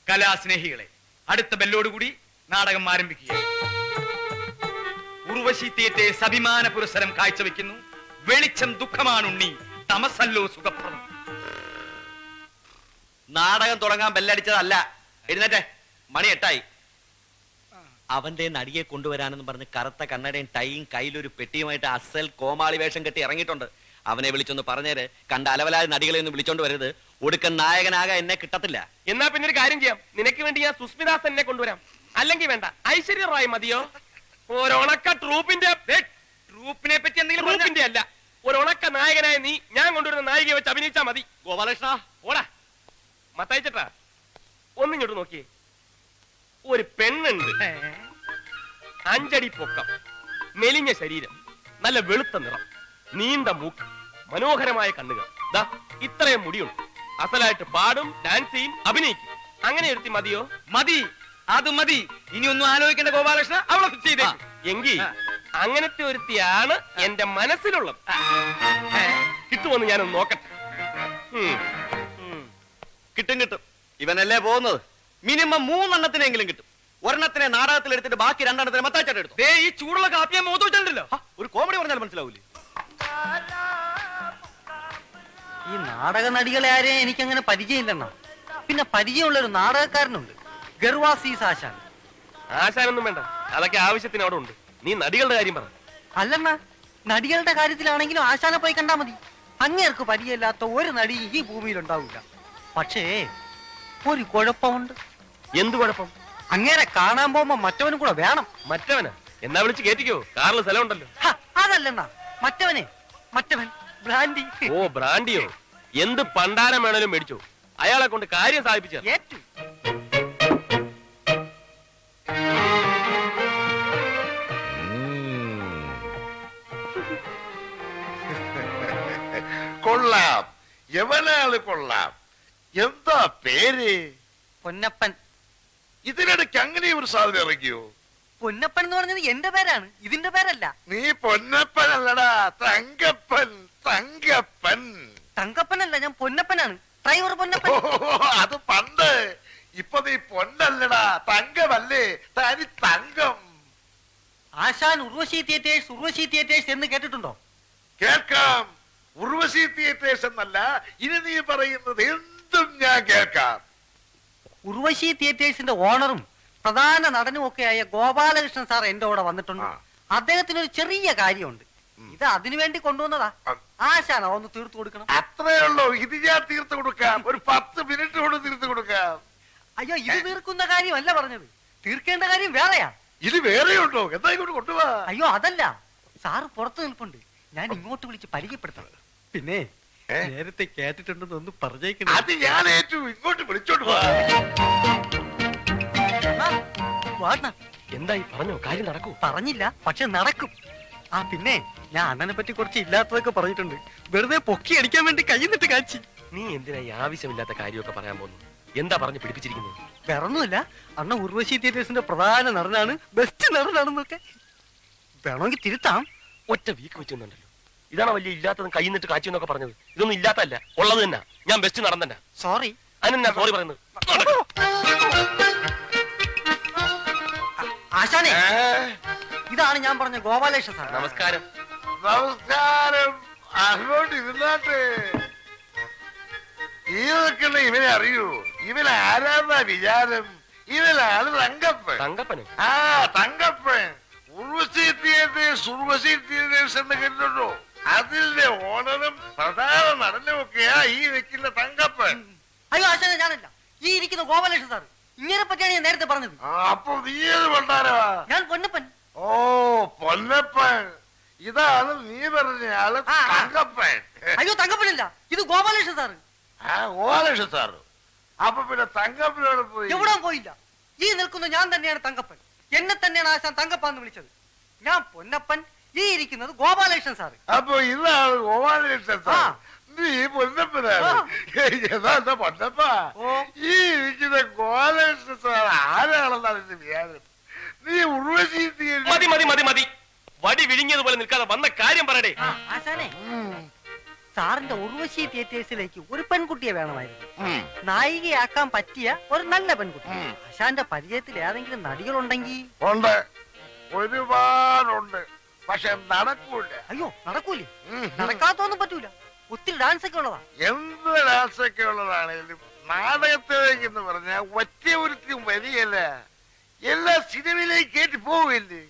കലാസ്നേഹികളെ, അടുത്ത ബെല്ലോടുകൂടി നാടകം ആരംഭിക്കുക. ഉർവശി തിയേറ്റേഴ്സ് അഭിമാന പുരസ്സരം കാഴ്ചവെക്കുന്നു. വെളിച്ചം ദുഃഖമാണുണ്ണി, തമസല്ലോ സുഖപ്രദം. നാടകം തുടങ്ങാൻ ബെല്ലടിച്ചതല്ല. എഴുന്നേറ്റെ, മണി 8 അവന്റെ നടിയെ കൊണ്ടുവരാനെന്ന് പറഞ്ഞ് കറുത്ത കണ്ണടയും ടൈയും കയ്യിലൊരു പെട്ടിയുമായിട്ട് അസൽ കോമാളി വേഷം കെട്ടി ഇറങ്ങിയിട്ടുണ്ട്. അവനെ വിളിച്ചൊന്ന് പറഞ്ഞേര്. കണ്ട അലവലായ നടികളെ ഒന്നും വിളിച്ചോണ്ട് വരരുത്. ഒടുക്കൻ നായകനാകാൻ എന്നെ കിട്ടത്തില്ല. എന്നാ പിന്നെ ഒരു കാര്യം ചെയ്യാം, നിനക്ക് വേണ്ടി ഞാൻ സുസ്മിതാസ് എന്നെ കൊണ്ടുവരാം. അല്ലെങ്കിൽ വേണ്ട, ഐശ്വര്യ റായ് മതിയോ? ഒരണക്ക ട്രൂപ്പിന്റെ ട്രൂപ്പിനെ പറ്റി എന്തെങ്കിലും ട്രൂപ്പിന്റെ അല്ല, ഒരണക്ക നായകനായ നീ ഞാൻ കൊണ്ടുവരുന്ന നായികയെ വെച്ച് അഭിനയിച്ചാ മതി. ഗോപാലകൃഷ്ണ ഓടാ മത്തയച്ചട്ടാ, ഒന്നിങ്ങോട്ട് നോക്കിയേ. ഒരു പെണ്ണുണ്ട്, 5 അടി പൊക്കം, മെലിഞ്ഞ ശരീരം, നല്ല വെളുത്ത നിറം, നീണ്ട മൂക്ക്, മനോഹരമായ കണ്ണുകൾ, ദാ ഇത്രയും മുടിയുണ്ട്. അസലായിട്ട് പാടും, ഡാൻസ് ചെയ്യും, അഭിനയിക്കും. അങ്ങനെ എടുത്തി മതിയോ? മതി, അത് മതി. ഇനി ഒന്നും ആലോചിക്കേണ്ട ഗോപാലകൃഷ്ണ, അവളെ ഫിക്സ് ചെയ്തേ. എങ്കിൽ അങ്ങനത്തെ ഒരുത്തിയാണ് എന്റെ മനസ്സിലുള്ളത്. കിട്ടുമെന്ന് ഞാനൊന്ന് നോക്കട്ടെ. കിട്ടും കിട്ടും. ഇവനല്ലേ പോകുന്നത്. മിനിമം 3 എണ്ണത്തിനെങ്കിലും കിട്ടും. ഒരെണ്ണത്തിനെ നാടകത്തിൽ എടുത്തിട്ട് ബാക്കി 2 എണ്ണത്തിനെ മത്താച്ചാട്ട് എടുത്തു. ഈ ചൂടുള്ള കാപ്പിയെ മുഖത്ത് വെച്ചിട്ടുണ്ടല്ലോ. ഒരു കോമഡി പറഞ്ഞാൽ മനസ്സിലാവൂലേ? ഈ നാടക നടികളെ ആരെയും എനിക്കങ്ങനെ പരിചയമില്ലെണ്ണ. പിന്നെ പരിചയമുള്ള ഒരു നാടകക്കാരനുണ്ട്, ഗർവാസീസ് ആശാൻ. ആശാനൊന്നും വേണ്ട, അതൊക്കെ ആവശ്യത്തിന് അവിടെ ഉണ്ട്. നീ നടികളുടെ കാര്യം പറ. അല്ലെണ്ണ, നടികളുടെ കാര്യത്തിലാണെങ്കിലും ആശാനെ പോയി കണ്ടാ മതി. അങ്ങേർക്ക് പരിചയമില്ലാത്ത ഒരു നടി ഈ ഭൂമിയിൽ ഉണ്ടാവില്ല. പക്ഷേ ഒരു കുഴപ്പമുണ്ട്. എന്ത് കുഴപ്പം? അങ്ങേരെ കാണാൻ പോകുമ്പോ മറ്റവനും കൂടെ വേണം. മറ്റവനാ? എന്നാ വിളിച്ച് കേറ്റിക്കോ, കാറിൽ സ്ഥലം ഉണ്ടല്ലോ. അതല്ലെണ്ണ, മറ്റവൻ ബ്രാൻഡി. ഓ, ബ്രാൻഡിയോ? എന്ത് പണ്ടാരം വേണേലും മേടിച്ചോ, അയാളെ കൊണ്ട് കാര്യം സാധിപ്പിച്ച. ഏറ്റു കൊള്ളാം, എവനാള് കൊള്ളാം. എന്താ പേര്? പൊന്നപ്പൻ. ഇതിനിടയ്ക്ക് അങ്ങനെ ഒരു സാധനം ഇറങ്ങിയോ? പൊന്നപ്പൻ എന്ന് പറഞ്ഞത് എന്റെ പേരാണ്, ഇതിന്റെ പേരല്ല. നീ പൊന്നപ്പൻ അല്ലടാ, തങ്കപ്പൻ. തങ്കപ്പൻ തങ്കപ്പനല്ല, ഞാൻ പൊന്നപ്പനാണ്, ഡ്രൈവർ പൊന്നപ്പൻ. അത് പണ്ട്. ഇപ്പൊ നീ പൊന്നല്ലടാ, തങ്കമല്ലേ, തനി തങ്കം. ആശാൻ ഉർവശി തിയേറ്റേഴ്സ് എന്ന് കേട്ടിട്ടുണ്ടോ? കേൾക്കാം. ഉർവശി തിയേറ്റേഴ്സ് എന്നല്ല, ഇനി നീ പറയുന്നത് എന്തും ഞാൻ കേൾക്കാം. ഉർവശി തിയേറ്റേഴ്സിന്റെ ഓണറും പ്രധാന നടനും ഒക്കെയായ ഗോപാലകൃഷ്ണൻ സാർ എന്റെ കൂടെ വന്നിട്ടുണ്ട്. അദ്ദേഹത്തിന് ഒരു ചെറിയ കാര്യമുണ്ട്. ഇത് അതിനുവേണ്ടി കൊണ്ടുവന്നതാ. ആശാൻ ഒന്ന് തീർത്തു കൊടുക്കണം. അത്രേ ഉള്ളൂ. ഇത് ഞാൻ തീർത്തു കൊടുക്കാം. ഒരു 10 മിനിറ്റ് കൊണ്ട് തീർത്തു കൊടുക്കാം. അയ്യോ, ഇത് തീർക്കുന്ന കാര്യമല്ല പറഞ്ഞത്, തീർക്കേണ്ട കാര്യം വേറെയാ. ഇത് വേറെയുണ്ടോ? എന്താ ഇങ്ങോട്ട് കൊണ്ടുപോവാ? അയ്യോ അതല്ല, സാറ് പുറത്തു നിൽപ്പുണ്ട്, ഞാൻ ഇങ്ങോട്ട് വിളിച്ച് പരിചയപ്പെടുത്തണം. പിന്നെ നേരത്തെ കേട്ടിട്ടുണ്ടെന്ന് ഒന്ന് പറഞ്ഞേക്കണം. അത് ഞാൻ ഏറ്റു. ഇങ്ങോട്ട് വിളിച്ചോണ്ട് പോവാ. എന്തായി പറഞ്ഞോ? കാര്യം നടക്കൂ? പറഞ്ഞില്ല, പക്ഷെ നടക്കും. പിന്നെ ഞാൻ അണ്ണനെ പറ്റി കുറച്ച് ഇല്ലാത്തതൊക്കെ പറഞ്ഞിട്ടുണ്ട്. വെറുതെ പൊക്കി അടിക്കാൻ വേണ്ടി കൈന്നിട്ട് കാച്ചി. നീ എന്തിനാ ഈ ആവശ്യമില്ലാത്ത കാര്യമൊക്കെ പറയാൻ പോകുന്നു? എന്താ പറഞ്ഞു പിടിപ്പിച്ചിരിക്കുന്നത്? വേറൊന്നുമില്ല, അണ്ണ ഉർവശി തിയേറ്റേഴ്സിന്റെ പ്രധാന നടനാണ്, ബെസ്റ്റ് നടനാണെന്നൊക്കെ. വേണമെങ്കിൽ തിരുത്താം. ഒറ്റ വീക്ക് വെച്ചെന്നുണ്ടല്ലോ. ഇതാണ് വലിയ ഇല്ലാത്തതും കൈ നിന്നിട്ട് കാച്ചു എന്നൊക്കെ പറഞ്ഞത്. ഇതൊന്നും ഇല്ലാത്തല്ല, ഉള്ളത് തന്നെ. ഞാൻ ബെസ്റ്റ് നടൻ തന്നെ. സോറി. അതിനെന്നാ സോറി പറയുന്നത്? ആശാനെ, ഇതാണ് ഞാൻ പറഞ്ഞ ഗോപാലേഷ സാർ. നമസ്കാരം. നമസ്കാരം. അങ്ങോട്ട് ഇരുന്നാട്ടെ. ഈ നിൽക്കുന്ന ഇവനെ അറിയൂ? ഇവൻ ആരാന്നാ വിചാരം? ഇവനാണ് തങ്കപ്പൻ. തങ്കപ്പനോ? ആ, തങ്കപ്പൻ. ഉർവശി തിയേറ്റേഴ്സ് എന്ന് കേട്ടിട്ടുണ്ടോ? അതിന്റെ ഓണറും പ്രധാന നടനും ഒക്കെയാ ഈ നിൽക്കുന്ന തങ്കപ്പൻ. അയ്യോ ആശാനെ, ഞാനല്ല, ഈ ഇരിക്കുന്ന ഗോപാലേഷ സാർ. ഇങ്ങനെ പറ്റിയാണ് ഞാൻ നേരത്തെ പറഞ്ഞത്. അപ്പൊ നീ ഏത് പണ്ടാരാ? ഞാൻ പൊന്നപ്പൻ. ഓ, പൊന്നപ്പൻ. ഇതാണ് നീ പറഞ്ഞ ആള് തങ്കപ്പൻ. അയ്യോ തങ്കപ്പനല്ല, ഇത് ഗോപാലേഷ സാറ്. ഗോപാലകൃഷ്ണൻ സാറ്. അപ്പൊ പിന്നെ തങ്കപ്പനോട് പോയി? എവിടെ പോയില്ല. ഈ നിൽക്കുന്ന ഞാൻ തന്നെയാണ് തങ്കപ്പൻ. എന്നെ തന്നെയാണ് ആശാൻ തങ്കപ്പാന്ന് വിളിച്ചത്. ഞാൻ പൊന്നപ്പൻ, ഈ ഇരിക്കുന്നത് ഗോപാലകൃഷ്ണൻ സാറ്. അപ്പൊ ഇതാണ് ഗോപാലകൃഷ്ണൻ സാർ. നീ പൊന്നപ്പനാണ്. എന്താ പൊന്നപ്പ? ഈ ഇരിക്കുന്ന ഗോപാലകൃഷ്ണൻ സാർ ആരാണെന്നാണ് എന്റെ വിചാരം? നീ ഉർവശി മതി മതി മതി മതി. വടി വിഴുങ്ങിയതുപോലെ നിൽക്കാതെ വന്ന കാര്യം പറയടേ. ആശാനെ, സാറിന്റെ ഉർവശി തിയേറ്റേഴ്സിലേക്ക് ഒരു പെൺകുട്ടിയെ വേണമായിരുന്നു. ഉം. നായികയാക്കാൻ പറ്റിയ ഒരു നല്ല പെൺകുട്ടി. ഉം. ആശാന്റെ പരിചയത്തിൽ ഏതെങ്കിലും നടികളുണ്ടെങ്കിൽ. ഉണ്ട്, ഒരുപാടുണ്ട്. പക്ഷെ നടക്കൂല. അയ്യോ നടക്കൂലേ? ഉം. നടക്കാത്തൊന്നും പറ്റൂല. ഒത്തിരി ഡാൻസ് ഒക്കെ ഉള്ളതാ. എന്ത് ഡാൻസൊക്കെ ഉള്ളതാണേലും നാടകത്തിലേക്ക് എന്ന് പറഞ്ഞാൽ ഒറ്റ ഒരുത്തിയും വരികയല്ല, എല്ലാ സിനിമയിലേക്ക് കയറ്റി പോവില്ലേ.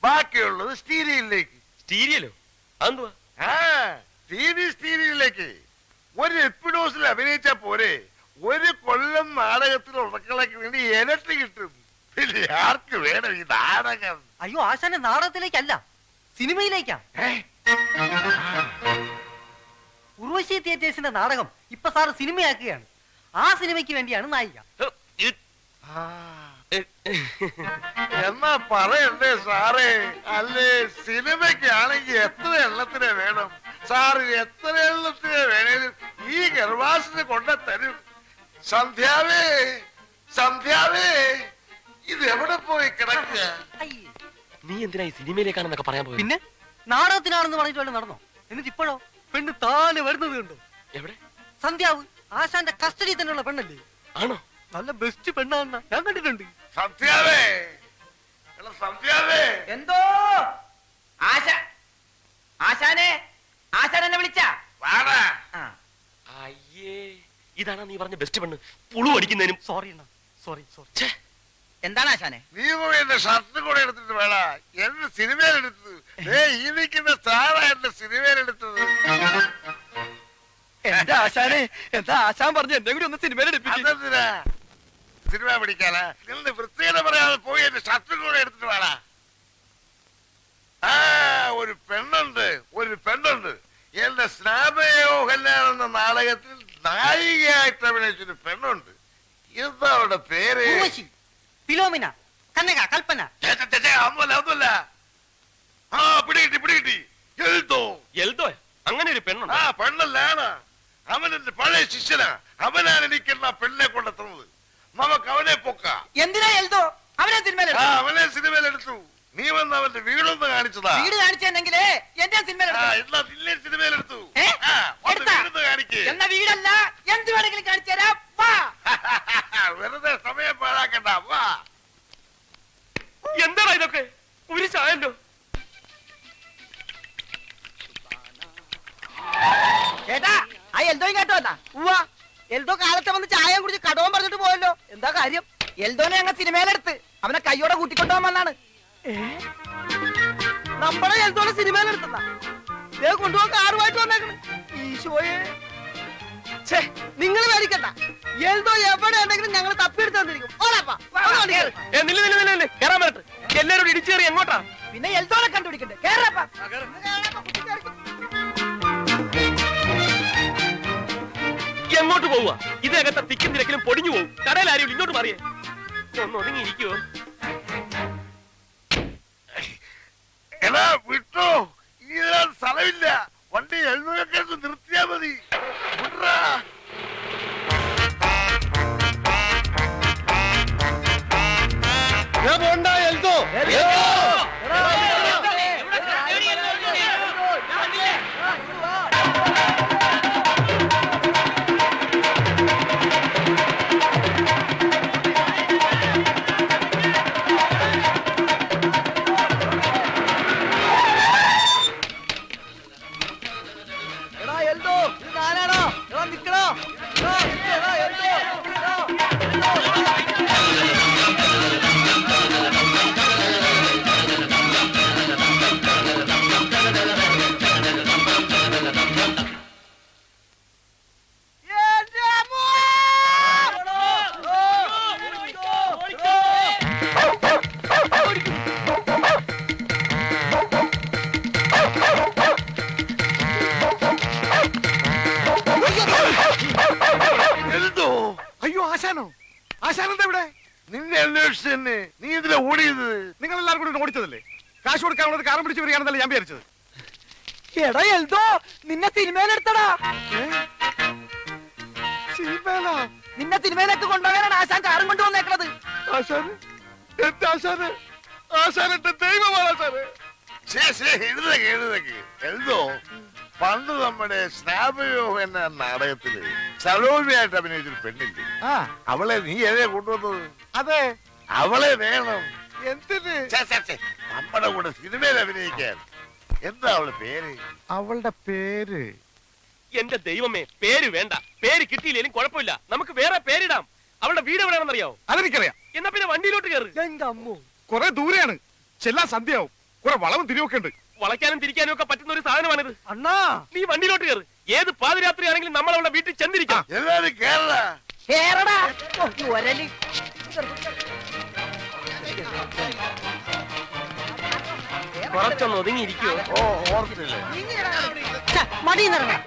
ബാക്കിയുള്ളത് സ്റ്റീരിയലിലേക്ക്. സ്റ്റീരിയലോ? അതെന്തുവാ? ആ സ്റ്റീരിയലിലേക്ക് ഒരു എപ്പിഡോസിൽ അഭിനയിച്ചാ പോരെ, ഒരു കൊല്ലം നാടകത്തിൽ ഉറക്കളയ്ക്ക് വേണ്ടി ഇരട്ടി കിട്ടും. പിന്നെ ആർക്ക് വേണം ഈ നാടകം? അയ്യോ ആശാന്റെ നാടകത്തിലേക്കല്ല, സിനിമയിലേക്കാ. ഉർവശി തിയേറ്റേഴ്സിന്റെ നാടകം ഇപ്പൊ സാറ് സിനിമയാക്കുകയാണ്. ആ സിനിമയ്ക്ക് വേണ്ടിയാണ് നായിക. എന്നാ പറയണ്ടേ സാറേ? അല്ലേ സിനിമയ്ക്കാണെങ്കിൽ എത്ര എണ്ണത്തിനെ വേണം? സാറ് എത്ര എണ്ണത്തിനെ വേണേലും ഈ ഗർഭാസിന് കൊണ്ട തരും. സന്ധ്യാവേ, സന്ധ്യാവേ, ഇത് എവിടെ പോയി കിടക്കുക? അയ്യേ. നീ എന്തിനാ ഈ സിനിമയിലേക്കാണെന്നൊക്കെ പറയാൻ പോയി? പിന്നെ നാടകത്തിനാണെന്ന് പറഞ്ഞിട്ട് വല്ല നടന്നോ? എന്നിട്ട് ഇപ്പോഴോ പെണ്ണ് താനെ വരുന്നത് കണ്ടോ? എവിടെ? സന്ധ്യാവ് ആശാന്റെ കസ്റ്റഡി തന്നെയുള്ള പെണ്ണല്ലേ? ആണോ? നല്ല ബെസ്റ്റ് പെണ്ണാണെന്ന ഞാൻ കണ്ടിട്ടുണ്ട്. സന്ധ്യാവേ, എടാ സന്ധ്യാവേ. എന്തോ ആശാനെ, ആശാൻ എന്നെ വിളിച്ച. വാടാ. അയ്യേ, ഇതാണ് നീ പറഞ്ഞ ബെസ്റ്റ് പെണ്ണ്. പുളു അടിക്കുന്നതിനും. സോറി അണ്ണാ, സോറി സോറി. എന്താണ് ആശാനെ? നീ പോയി എന്റെ ഷർട്ട് കൂടെ എടുത്തിട്ട് വേടാ. എന്റെ സിനിമയിലെടുത്തത് ഈ നിൽക്കുന്ന സാറാ എന്റെ സിനിമയിലെടുത്തത്. എന്താ ആശാനെ, എന്താ ആശാൻ പറഞ്ഞു എന്നെ കൂടി ഒന്ന് സിനിമയിലെടുപ്പിച്ചു? അതെന്തിനാ? സിനിമ പിടിക്കാനാ? നിന്ന് വൃത്തിയുടെ പറയാതെ പോയി എന്റെ ഷർട്ട് കൂടെ എടുത്തിട്ട് വേടാ. ആ ഒരു പെണ്ണുണ്ട്, ഒരു പെണ്ണുണ്ട്. എന്റെ സ്നാപയോ കല്യാണം എന്ന നാടകത്തിൽ നായികയായിട്ട് അഭിനയിച്ചൊരു പെണ്ണുണ്ട്. എന്താ അവരുടെ പേര്? ഉർവശി, ഫിലോമിന, കനക, കൽപ്പന. ഒന്നുമല്ല. ആ പിടികിട്ടി പിടികിട്ടി. എഴുതോ എൽദോ? അങ്ങനെ ഒരു പെണ്ണുണ്ട്? ആ പെണ്ണല്ലാണ്. അവൻ എന്റെ പഴയ ശിഷ്യനാ. അവനാണ് എനിക്കെന്നാ പെണ്ണെ കൊണ്ടെത്തുന്നത്. നമുക്ക് അവനെ പൊക്കാം. എന്തിനാ എൽദോ അവനെ ആ സിനിമയിലെടുത്തു? അവനെ സിനിമയിലെടുത്തു. നീ വന്ന് അവന്റെ വീടൊന്ന് കാണിച്ചതാ. വീട് കാണിച്ചെന്നെങ്കിലേ എന്റെ ആ സിനിമയിലെടുത്തു. എന്നാ നിന്നെ സിനിമയിലെടുത്തു. ഏ? ആ, വന്ന് എടുത്താ? വീടൊന്ന് കാണിക്ക്. എന്ന വീടല്ല, എന്ത് വേണമെങ്കിലും കാണിച്ചു തരാം. വാ. വെറുതെ സമയം പാഴാക്കണ്ട. വാ. എന്താടാ ഇതൊക്കെ? ഒരു ചായല്ലോ. ചേട്ടാ, ആ എൽദോ കേട്ടോ എന്നാ? ഉവ്വാ, എൽദോ കാലത്തെ വന്ന് ചായ കുടിച്ച് കടവും പറഞ്ഞിട്ട് പോയല്ലോ. എന്താ കാര്യം? എൽദോനെ ഞങ്ങൾ സിനിമയിലെടുത്ത് അവനെ കയ്യോടെ കൂട്ടിക്കൊണ്ടുപോകാൻ വന്നാണ്. നമ്മളെ എൽദോനെ സിനിമയിലെടുത്താ കൊണ്ടുപോകാൻ കാറുമായിട്ട് വന്നേക്കണ്. ഈശോയെ, നിങ്ങൾ മേടിക്കണ്ട. എൽദോ എവിടെ ഉണ്ടെങ്കിലും ഞങ്ങൾ തപ്പിയെടുത്ത് തന്നിരിക്കും. കേറാൻ പറ്റട്ടെ. എല്ലാരോടും ഇടിച്ചു കയറി എങ്ങോട്ടാ? പിന്നെ എൽദോനെ കണ്ടുപിടിക്കണ്ടേ? കേറപ്പാ. എങ്ങോട്ട് പോവുക? ഇതിനകത്തെ തിക്കും തിരക്കിലും പൊടിഞ്ഞു പോകും. കടയിൽ ആരും ഇങ്ങോട്ട് മാറിയേ. ഒന്ന് ഒതുങ്ങിയിരിക്കുവോ? എടാ വിട്ടോ, ഈ സ്ഥലമില്ല. വണ്ടി എഴുന്നൂറൊക്കെ നിർത്തിയാ മതി. വിട്രാ. അയ്യോ ആശാനോ? ആശാനെന്താ ഇവിടെ? നിന്നെ അന്വേഷിച്ചു തന്നെ. നീ ഇതിലെ ഓടിയത്? നിങ്ങൾ എല്ലാവരും കൂടി ഓടിച്ചതല്ലേ? കാശ് കൊടുക്കാനുള്ളത് കാരം പിടിച്ച് വരികയാണെന്നല്ലേ ഞാൻ വിചാരിച്ചത്. എടാ എൽദോ, നിന്നെ സിനിമയിലെടുത്തടാ. സിനിമയിലാ? നിന്നെ സിനിമയിലേക്ക് കൊണ്ടുപോകാനാണ് ആശാൻ കാറും കൊണ്ടുവന്നേക്കണത്. ആശാന്, എന്റെ ആശാന്, ആശാൻ എന്റെ ദൈവമാണ് ആശാന്. എഴുതേക്ക് എഴുതേക്ക്. എഴുതോ പണ്ട് നമ്മുടെ സ്നാപയോ എന്ന നാടകത്തില് സലോമിയായിട്ട് അഭിനയിച്ചൊരു പെണ്ണില്ലേ, ആ അവളെ നീ എവിടെ കൊണ്ടുവന്നത്? അതെ. അവളെ വേണം എന്തിന്? നമ്മുടെ കൂടെ സിനിമയിൽ അഭിനയിക്കാൻ. എന്താ അവളുടെ പേര്? അവളുടെ പേര് എന്റെ ദൈവമേ, പേര് വേണ്ട. പേര് കിട്ടിയില്ലേലും കുഴപ്പമില്ല, നമുക്ക് വേറെ പേരിടാം. അവളുടെ വീട് എവിടെയാണെന്നറിയാവോ? അതെനിക്കറിയാം. എന്നാ പിന്നെ വണ്ടിയിലോട്ട് കയറി. എന്റെ അമ്മോ, കുറെ ദൂരെയാണ്, ചെല്ലാൻ സന്ധ്യയാവും. കുറെ വളവും തിരിവൊക്കെ ഉണ്ട്. വളയ്ക്കാനും തിരിക്കാനും ഒക്കെ പറ്റുന്ന ഒരു സാധനമാണിത്. അണ്ണാ നീ വണ്ടിയിലോട്ട് കയറി. ഏത് പാതിരാത്രി ആണെങ്കിലും നമ്മൾ അവളുടെ വീട്ടിൽ ചെന്നിരിക്കാം. എല്ലാരും കേരള കേറടാ. ഓ, ഈ ഒരലി. കുറച്ചൊന്ന് ഒതുങ്ങിയിരിക്കുവോ? ഓ ഓർത്തില്ലേ? ഛെ, മടിയിൽ നിന്ന് ഇറങ്ങാം.